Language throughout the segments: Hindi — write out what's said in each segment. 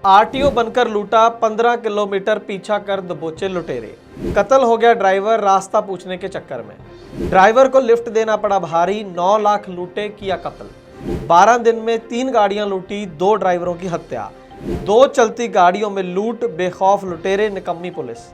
आरटीओ बनकर लूटा, 15 किलोमीटर पीछा कर दबोचे लुटेरे। कत्ल हो गया ड्राइवर रास्ता पूछने के चक्कर में। ड्राइवर को लिफ्ट देना पड़ा भारी, 9 लाख लूटे, किया कत्ल। 12 दिन में 3 गाड़ियां लूटी, 2 ड्राइवरों की हत्या। 2 चलती गाड़ियों में लूट, बेखौफ लुटेरे, निकम्मी पुलिस।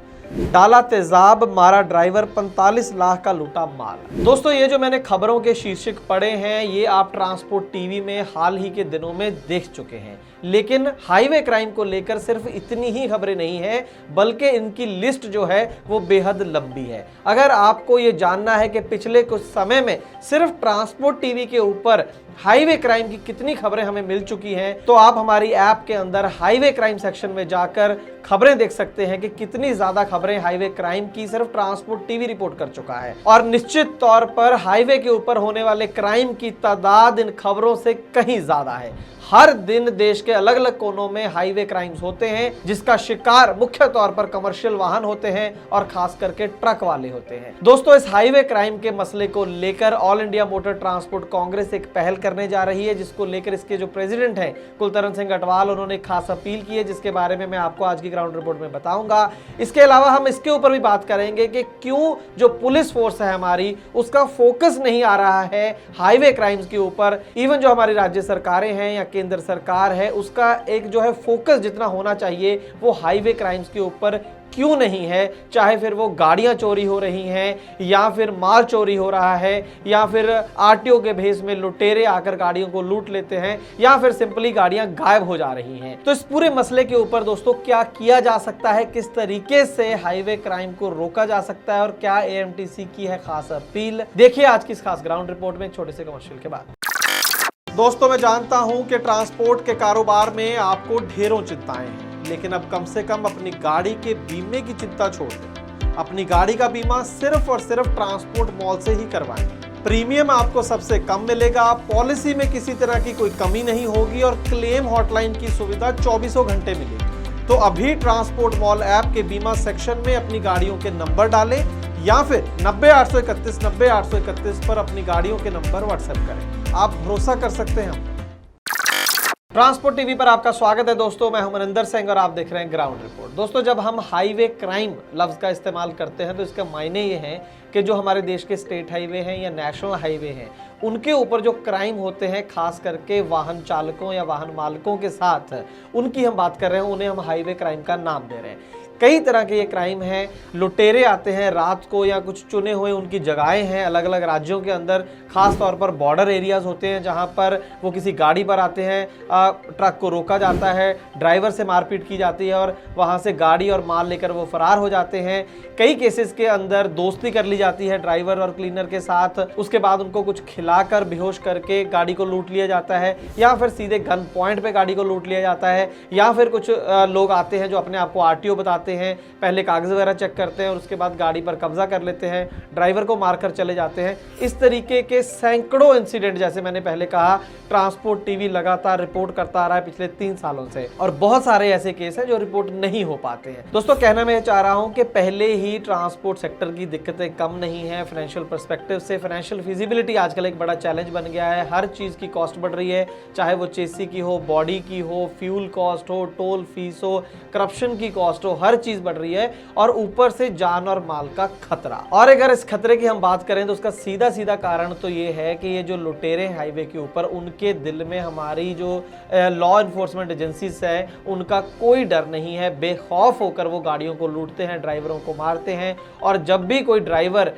डाला तेजाब, मारा ड्राइवर, 45 लाख का लूटा माल। दोस्तों, ये जो मैंने खबरों के शीर्षक पढ़े हैं, ये आप ट्रांसपोर्ट टीवी में हाल ही के दिनों में देख चुके हैं। लेकिन हाईवे क्राइम को लेकर सिर्फ इतनी ही खबरें नहीं है, बल्कि इनकी लिस्ट जो है वो बेहद लंबी है। अगर आपको ये जानना है कि पिछले कुछ समय में सिर्फ ट्रांसपोर्ट टीवी के ऊपर हाईवे क्राइम की कितनी खबरें हमें मिल चुकी हैं, तो आप हमारी ऐप के अंदर हाईवे क्राइम सेक्शन में जाकर खबरें देख सकते हैं कि कितनी ज्यादा खबरें हाईवे क्राइम की सिर्फ ट्रांसपोर्ट टीवी रिपोर्ट कर चुका है। और निश्चित तौर पर हाईवे के ऊपर होने वाले क्राइम की तादाद इन खबरों से कहीं ज्यादा है। हर दिन देश के अलग अलग कोनों में हाईवे क्राइम्स होते हैं, जिसका शिकार मुख्य तौर पर कमर्शियल वाहन होते हैं और खास करके ट्रक वाले होते हैं। दोस्तों, इस हाईवे क्राइम के मसले को लेकर all India motor transport Congress एक पहल करने जा रही है, जिसको लेकर इसके जो प्रेसिडेंट हैं कुलतरन सिंह अटवाल, उन्होंने खास अपील की है, जिसके बारे में मैं आपको आज की ग्राउंड रिपोर्ट में बताऊंगा। इसके अलावा हम इसके ऊपर भी बात करेंगे कि क्यों जो पुलिस फोर्स है हमारी, उसका फोकस नहीं आ रहा है हाईवे क्राइम्स के ऊपर। इवन जो हमारी राज्य सरकारें हैं या केंद्र सरकार है, उसका एक जो है फोकस जितना होना चाहिए वो हाईवे क्राइम्स के ऊपर क्यों नहीं है। चाहे फिर वो गाड़ियां चोरी हो रही हैं, या फिर माल चोरी हो रहा है, या फिर आरटीओ के भेस में लुटेरे आकर गाड़ियों को लूट लेते हैं, या फिर सिंपली गाड़ियां गायब हो जा रही हैं। तो इस पूरे मसले के ऊपर दोस्तों क्या किया जा सकता है, किस तरीके से हाईवे क्राइम को रोका जा सकता है, और क्या एएमटीसी की है खास अपील, देखिए आज की इस खास ग्राउंड रिपोर्ट में एक छोटे से कमर्शियल के बाद। दोस्तों, मैं जानता हूं कि ट्रांसपोर्ट के कारोबार में आपको ढेरों चिंताएं हैं, लेकिन अब कम से कम अपनी गाड़ी के बीमे की चिंता छोड़ दें। अपनी गाड़ी का बीमा सिर्फ और सिर्फ ट्रांसपोर्ट मॉल से ही करवाएं। प्रीमियम आपको सबसे कम मिलेगा, पॉलिसी में किसी तरह की कोई कमी नहीं होगी और क्लेम हॉटलाइन की सुविधा 24 घंटे मिलेगी। तो अभी ट्रांसपोर्ट मॉल ऐप के बीमा सेक्शन में अपनी गाड़ियों के नंबर डालें, या फिर 90-831 पर अपनी गाड़ियों के नंबर व्हाट्सएप करें। आप भरोसा कर सकते हैं। ट्रांसपोर्ट टीवी पर आपका स्वागत है दोस्तों, मैं हूं मनिंदर सिंह और आप देख रहे हैं ग्राउंड रिपोर्ट। दोस्तों, जब हम हाईवे क्राइम लफ्ज का इस्तेमाल करते हैं तो इसका मायने ये है कि जो हमारे देश के स्टेट हाईवे हैं या नेशनल हाईवे हैं, उनके ऊपर जो क्राइम होते हैं, खास करके वाहन चालकों या वाहन मालिकों के साथ, उनकी हम बात कर रहे हैं, उन्हें हम हाईवे क्राइम का नाम दे रहे हैं। कई तरह के ये क्राइम हैं। लुटेरे आते हैं रात को, या कुछ चुने हुए उनकी जगहें हैं अलग अलग राज्यों के अंदर, खास तौर पर बॉर्डर एरियाज होते हैं जहां पर वो किसी गाड़ी पर आते हैं, ट्रक को रोका जाता है, ड्राइवर से मारपीट की जाती है और वहां से गाड़ी और माल लेकर वो फरार हो जाते हैं। कई केसेस के अंदर दोस्ती कर ली जाती है ड्राइवर और क्लीनर के साथ, उसके बाद उनको कुछ खिलाकर बेहोश करके गाड़ी को लूट लिया जाता है, या फिर सीधे गन पॉइंट पे गाड़ी को लूट लिया जाता है। या फिर कुछ लोग आते हैं जो अपने आप को आरटीओ बताते हैं, पहले कागज वगैरह चेक करते हैं और उसके बाद गाड़ी पर कब्जा कर लेते हैं, ड्राइवर को मारकर चले जाते हैं। इस तरीके के सैकड़ों इंसिडेंट, जैसे मैंने पहले कहा, ट्रांसपोर्ट टीवी लगातार रिपोर्ट करता आ रहा है पिछले 3 सालों से, और बहुत सारे ऐसे केस हैं जो रिपोर्ट नहीं हो पाते हैं। दोस्तों, कहना मैं चाह रहा हूं कि पहले ही ट्रांसपोर्ट सेक्टर की दिक्कतें कम नहीं है। फाइनेंशियल पर्सपेक्टिव से फाइनेंशियल फिजिबिलिटी आजकल एक बड़ा चैलेंज बन गया है। हर चीज की कॉस्ट बढ़ रही है, चाहे वो चेसी की हो, बॉडी की हो, फ्यूल कॉस्ट हो, टोल फीस हो, करप्शन की कॉस्ट हो, हर चीज बढ़ रही है, और ऊपर से जान और माल का खतरा। और अगर इस खतरे की हम बात करें तो उसका सीधा सीधा कारण तो ये है कि ये जो लुटेरे हाईवे के ऊपर, उनके दिल में हमारी जो लॉ इन्फोर्समेंट एजेंसीज है उनका कोई डर नहीं है। बेखौफ होकर वो गाड़ियों को लूटते हैं, ड्राइवरों को मारते हैं, और जब भी कोई ड्राइवर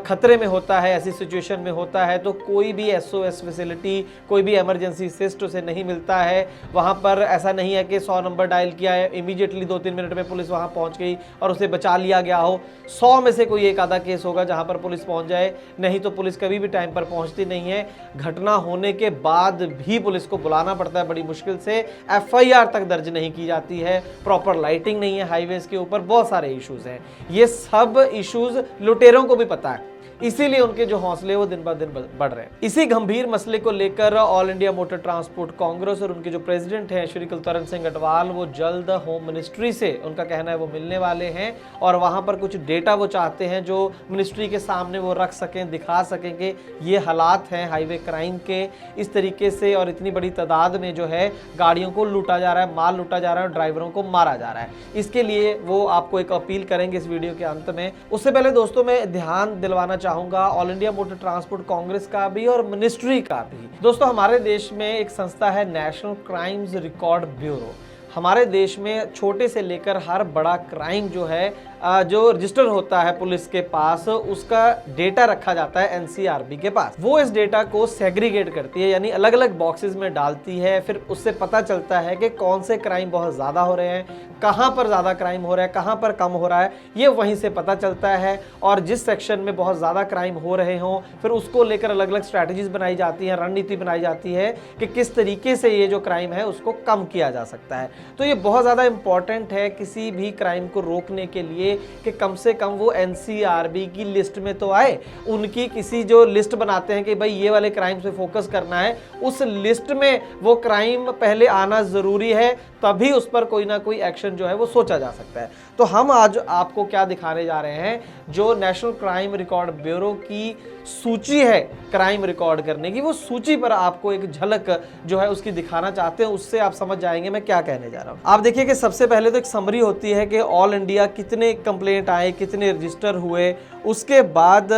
खतरे में होता है, ऐसी सिचुएशन में होता है, तो कोई भी SOS फैसिलिटी, कोई भी इमरजेंसी असिस्ट उसे नहीं मिलता है। वहां पर ऐसा नहीं है कि 100 नंबर डायल किया है, इमीडिएटली 2-3 मिनट में पुलिस वहां पहुंच गई और उसे बचा लिया गया हो। 100 में से कोई एक आधा केस होगा जहां पर पुलिस पहुंच जाए, नहीं तो पुलिस कभी भी टाइम पर पहुंचती नहीं है। घटना होने के बाद भी पुलिस को बुलाना पड़ता है बड़ी मुश्किल से, FIR तक दर्ज नहीं की जाती है, प्रॉपर लाइटिंग नहीं है हाईवेज के ऊपर, बहुत सारे इश्यूज हैं। ये सब इश्यूज लुटेरों को भी पता है, इसीलिए उनके जो हौसले वो दिन ब दिन बढ़ रहे हैं। इसी गंभीर मसले को लेकर all India motor transport Congress और उनके जो प्रेसिडेंट हैं श्री कुलतरण सिंह अटवाल, वो जल्द होम मिनिस्ट्री से, उनका कहना है, वो मिलने वाले हैं और वहां पर कुछ डेटा वो चाहते हैं जो मिनिस्ट्री के सामने वो रख सकें, दिखा सकें कि ये हालात हैं हाईवे क्राइम के, इस तरीके से और इतनी बड़ी तादाद में जो है गाड़ियों को लूटा जा रहा है, माल लूटा जा रहा है और ड्राइवरों को मारा जा रहा है। इसके लिए वो आपको एक अपील करेंगे इस वीडियो के अंत में। उससे पहले दोस्तों मैं ध्यान दिलवाना चाहूंगा all India motor transport Congress का भी और मिनिस्ट्री का भी। दोस्तों हमारे देश में एक संस्था है नेशनल क्राइम्स रिकॉर्ड ब्यूरो। हमारे देश में छोटे से लेकर हर बड़ा क्राइम जो है जो रजिस्टर होता है पुलिस के पास, उसका डेटा रखा जाता है एनसीआरबी के पास। वो इस डेटा को सेग्रीगेट करती है, यानी अलग अलग बॉक्सेस में डालती है। फिर उससे पता चलता है कि कौन से क्राइम बहुत ज़्यादा हो रहे हैं, कहाँ पर ज़्यादा क्राइम हो रहा है, कहाँ पर कम हो रहा है, ये वहीं से पता चलता है। और जिस सेक्शन में बहुत ज़्यादा क्राइम हो रहे हों, फिर उसको लेकर अलग अलग स्ट्रैटेजीज बनाई जाती हैं, रणनीति बनाई जाती है कि किस तरीके से ये जो क्राइम है उसको कम किया जा सकता है। तो ये बहुत ज़्यादा इंपॉर्टेंट है किसी भी क्राइम को रोकने के लिए कि कम से कम वो एनसीआरबी की लिस्ट में तो आए। उनकी किसी जो लिस्ट बनाते हैं कि भाई ये वाले क्राइम पे फोकस करना है, उस लिस्ट में वो क्राइम पहले आना ज़रूरी है, तभी उस पर कोई ना कोई एक्शन जो है वो सोचा जा सकता है। तो हम आज आपको क्या दिखाने जा रहे हैं, जो नेशनल क्राइम रिकॉर्ड ब्यूरो की सूची है क्राइम रिकॉर्ड करने की, वो सूची पर आपको एक झलक जो है उसकी दिखाना चाहते हैं। उससे आप समझ जाएंगे मैं क्या कहने जा रहा हूं। आप देखिए कि सबसे पहले तो एक समरी होती है कि ऑल इंडिया कितने कंप्लेंट आए, कितने रजिस्टर हुए, उसके बाद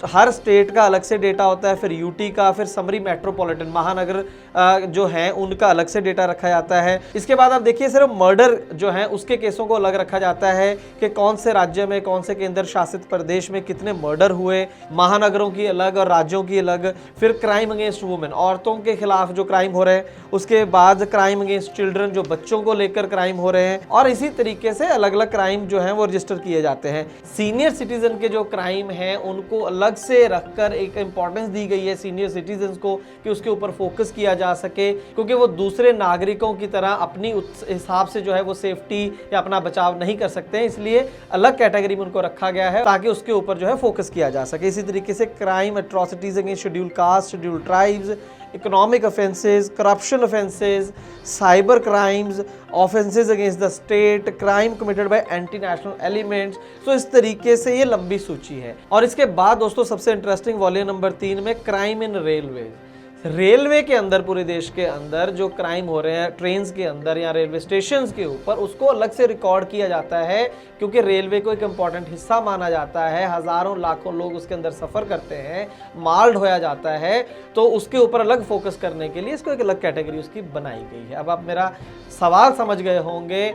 हर स्टेट का अलग से डेटा होता है, फिर यूटी का, फिर समरी मेट्रोपॉलिटन महानगर जो हैं उनका अलग से डेटा रखा जाता है। इसके बाद आप देखिए सिर्फ मर्डर जो है उसके केसों को अलग रखा जाता है कि कौन से राज्य में, कौन से केंद्र शासित प्रदेश में कितने मर्डर हुए, महानगरों की अलग और राज्यों की अलग। फिर क्राइम अगेंस्ट वुमेन, औरतों के खिलाफ जो क्राइम हो रहे हैं, उसके बाद क्राइम अगेंस्ट चिल्ड्रन, जो बच्चों को लेकर क्राइम हो रहे हैं, और इसी तरीके से अलग अलग क्राइम जो है वो रजिस्टर किए जाते हैं। सीनियर सिटीजन के जो क्राइम हैं उनको अलग से रखकर एक इंपॉर्टेंस दी गई है सीनियर सिटीजन को कि उसके ऊपर फोकस किया जा सके, क्योंकि वो दूसरे नागरिकों की तरह अपनी हिसाब से जो है वो सेफ्टी या अपना बचाव नहीं कर सकते हैं, इसलिए अलग कैटेगरी में उनको रखा गया है ताकि उसके ऊपर जो है फोकस किया जा सके। इसी तरीके से crime atrocities against scheduled caste, scheduled tribes, economic offences, corruption offences, cyber crimes, offences against the state, crime committed by anti national elements. तो इस तरीके से ये लंबी सूची है। और इसके बाद दोस्तों सबसे इंटरेस्टिंग वॉल्यूम नंबर 3 में क्राइम इन रेलवे। रेलवे के अंदर, पूरे देश के अंदर जो क्राइम हो रहे हैं ट्रेन्स के अंदर या रेलवे स्टेशंस के ऊपर, उसको अलग से रिकॉर्ड किया जाता है, क्योंकि रेलवे को एक इम्पॉर्टेंट हिस्सा माना जाता है। हज़ारों लाखों लोग उसके अंदर सफ़र करते हैं, माल ढोया जाता है, तो उसके ऊपर अलग फोकस करने के लिए इसको एक अलग कैटेगरी उसकी बनाई गई है। अब आप मेरा सवाल समझ गए होंगे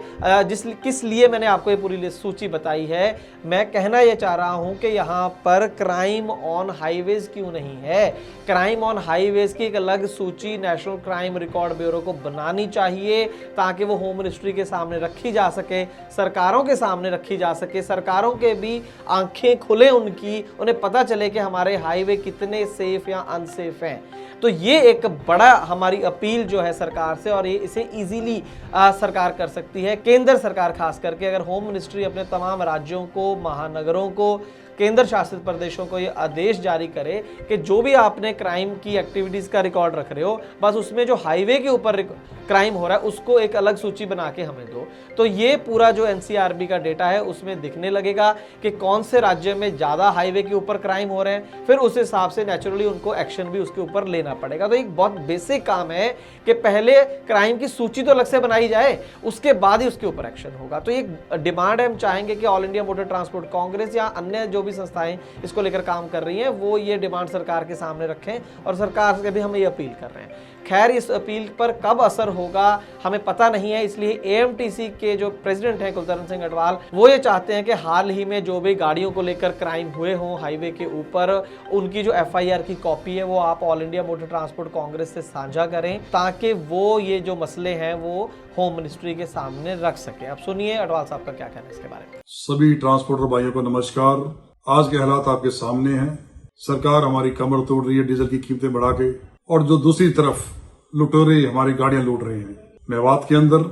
किस लिए मैंने आपको ये पूरी सूची बताई है। मैं कहना ये चाह रहा हूँ कि यहाँ पर क्राइम ऑन हाईवेज क्यों नहीं है। क्राइम ऑन हाईवेज की एक अलग सूची नेशनल क्राइम रिकॉर्ड ब्यूरो को बनानी चाहिए, ताकि वो होम मिनिस्ट्री के सामने रखी जा सके, सरकारों के सामने रखी जा सके, सरकारों के भी आंखें खुले उनकी, उन्हें पता चले कि हमारे हाईवे कितने सेफ या अनसेफ हैं। तो ये एक बड़ा हमारी अपील जो है सरकार से, और ये इसे इजीली सरकार कर सकती है, केंद्र सरकार खास करके। अगर होम मिनिस्ट्री अपने तमाम राज्यों को, महानगरों को, केंद्र शासित प्रदेशों को ये आदेश जारी करे कि जो भी आपने क्राइम की एक्टिविटीज का रिकॉर्ड रख रहे हो, बस उसमें जो हाईवे के ऊपर क्राइम हो रहा है उसको एक अलग सूची बना के हमें दो, तो ये पूरा जो एनसीआरबी का डेटा है उसमें दिखने लगेगा कि कौन से राज्य में ज़्यादा हाईवे के ऊपर क्राइम हो रहे हैं। फिर उस हिसाब से नेचुरली उनको एक्शन भी उसके ऊपर लेना पड़ेगा। तो एक बहुत बेसिक काम है कि पहले क्राइम की सूची तो अलग से बनाई जाए, उसके बाद ही उसके ऊपर एक्शन होगा। तो एक डिमांड है, हम चाहेंगे कि all India motor transport Congress या अन्य जो भी संस्थाएं इसको लेकर काम कर रही हैं, वो ये डिमांड सरकार के सामने रखें, और सरकार से भी हम ये अपील कर रहे हैं। खैर, इस अपील पर कब असर होगा हमें पता नहीं है, इसलिए एएमटीसी के जो प्रेसिडेंट हैं कुलतरण सिंह अटवाल, वो ये चाहते हैं कि हाल ही में जो भी गाड़ियों को लेकर क्राइम हुए हों हाईवे के ऊपर, उनकी जो एफआईआर की कॉपी है वो आप all India motor transport Congress से साझा करें, ताकि वो ये जो मसले हैं वो होम मिनिस्ट्री के सामने रख सके। अब सुनिए अटवाल साहब का क्या कहना है इसके बारे में। सभी ट्रांसपोर्टर भाइयों को नमस्कार। आज के हालात आपके सामने हैं। सरकार हमारी कमर तोड़ रही है डीजल की कीमतें बढ़ा के, और जो दूसरी तरफ लुटेरे हमारी गाड़ियां लूट रहे हैं। मेवात के अंदर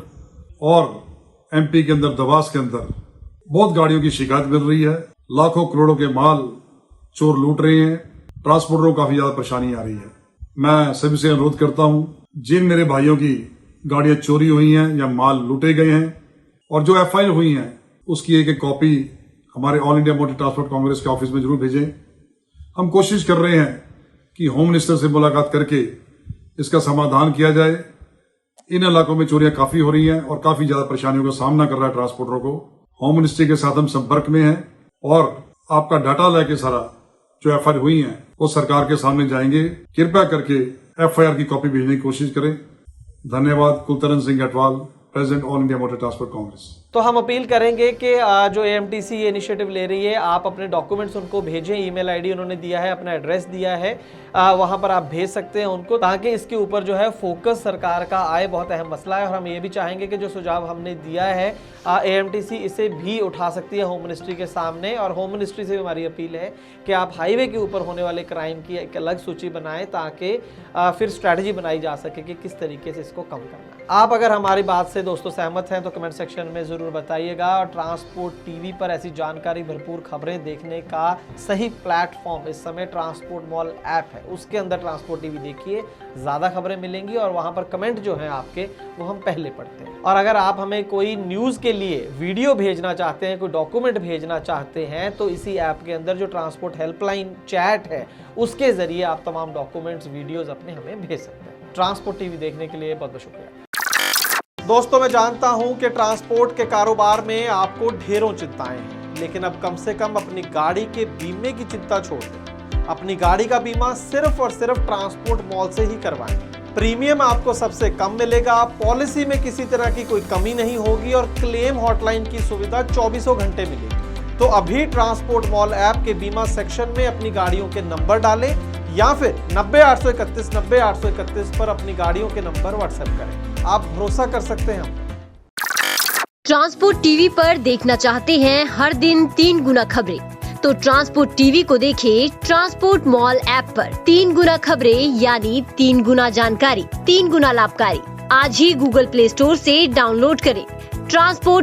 और एमपी के अंदर, दवास के अंदर बहुत गाड़ियों की शिकायत मिल रही है। लाखों करोड़ों के माल चोर लूट रहे हैं, ट्रांसपोर्टरों को काफी ज्यादा परेशानी आ रही है। मैं सभी से अनुरोध करता हूं, जिन मेरे भाइयों की गाड़ियां चोरी हुई हैं या माल लूटे गए हैं और जो एफआईआर हुई हैं, उसकी एक कॉपी हमारे all India motor transport Congress के ऑफिस में जरूर भेजें। हम कोशिश कर रहे हैं कि होम मिनिस्टर से मुलाकात करके इसका समाधान किया जाए। इन इलाकों में चोरियां काफी हो रही हैं और काफी ज्यादा परेशानियों का सामना कर रहा है ट्रांसपोर्टरों को। होम मिनिस्ट्री के साथ हम संपर्क में हैं और आपका डाटा लेके सारा जो एफआईआर हुई है वो सरकार के सामने जाएंगे। कृपया करके एफआईआर की कॉपी भेजने की कोशिश करें। धन्यवाद। Kultaran Singh Gatwal, president all India motor transport congress. तो हम अपील करेंगे कि जो एएमटीसी ये इनिशिएटिव ले रही है, आप अपने डॉक्यूमेंट्स उनको भेजें। ईमेल आईडी उन्होंने दिया है, अपना एड्रेस दिया है, वहां पर आप भेज सकते हैं उनको, ताकि इसके ऊपर जो है फोकस सरकार का आए। बहुत अहम मसला है और हम ये भी चाहेंगे कि जो सुझाव हमने दिया है एएमटीसी इसे भी उठा सकती है होम मिनिस्ट्री के सामने। और होम मिनिस्ट्री से भी हमारी अपील है कि आप हाईवे के ऊपर होने वाले क्राइम की एक अलग सूची बनाएं, ताकि फिर स्ट्रैटेजी बनाई जा सके कि किस तरीके से इसको कम करना है। आप अगर हमारी बात से दोस्तों सहमत हैं तो कमेंट सेक्शन में जरूर बताइएगा। और ट्रांसपोर्ट टीवी पर ऐसी जानकारी भरपूर खबरें देखने का सही प्लेटफॉर्म इस समय ट्रांसपोर्ट मॉल ऐप है, उसके अंदर ट्रांसपोर्ट टीवी देखिए, ज्यादा खबरें मिलेंगी और वहां पर कमेंट जो है आपके वो हम पहले पढ़ते हैं। और अगर आप हमें कोई न्यूज के लिए वीडियो भेजना चाहते हैं, कोई डॉक्यूमेंट भेजना चाहते हैं, तो इसी ऐप के अंदर जो ट्रांसपोर्ट हेल्पलाइन चैट है उसके जरिए आप तमाम डॉक्यूमेंट्स वीडियोज अपने हमें भेज सकते हैं। ट्रांसपोर्ट टीवी देखने के लिए बहुत बहुत शुक्रिया। दोस्तों, मैं जानता हूं कि ट्रांसपोर्ट के कारोबार में आपको ढेरों चिंताएं हैं, लेकिन अब कम से कम अपनी गाड़ी के बीमे की चिंता छोड़ दें। अपनी गाड़ी का बीमा सिर्फ और सिर्फ ट्रांसपोर्ट मॉल से ही करवाएं। प्रीमियम आपको सबसे कम मिलेगा, पॉलिसी में किसी तरह की कोई कमी नहीं होगी और क्लेम हॉटलाइन की सुविधा 24 घंटे मिलेगी। तो अभी ट्रांसपोर्ट मॉल ऐप के बीमा सेक्शन में अपनी गाड़ियों के नंबर डालें या फिर 90-831 90-831 पर अपनी गाड़ियों के नंबर व्हाट्सएप करें। आप भरोसा कर सकते हैं। ट्रांसपोर्ट टीवी पर देखना चाहते हैं हर दिन 3 गुना खबरें, तो ट्रांसपोर्ट टीवी को देखें ट्रांसपोर्ट मॉल ऐप पर। 3 गुना खबरें यानी 3 गुना जानकारी, 3 गुना लाभकारी। आज ही गूगल प्ले स्टोर से डाउनलोड करें ट्रांसपोर्ट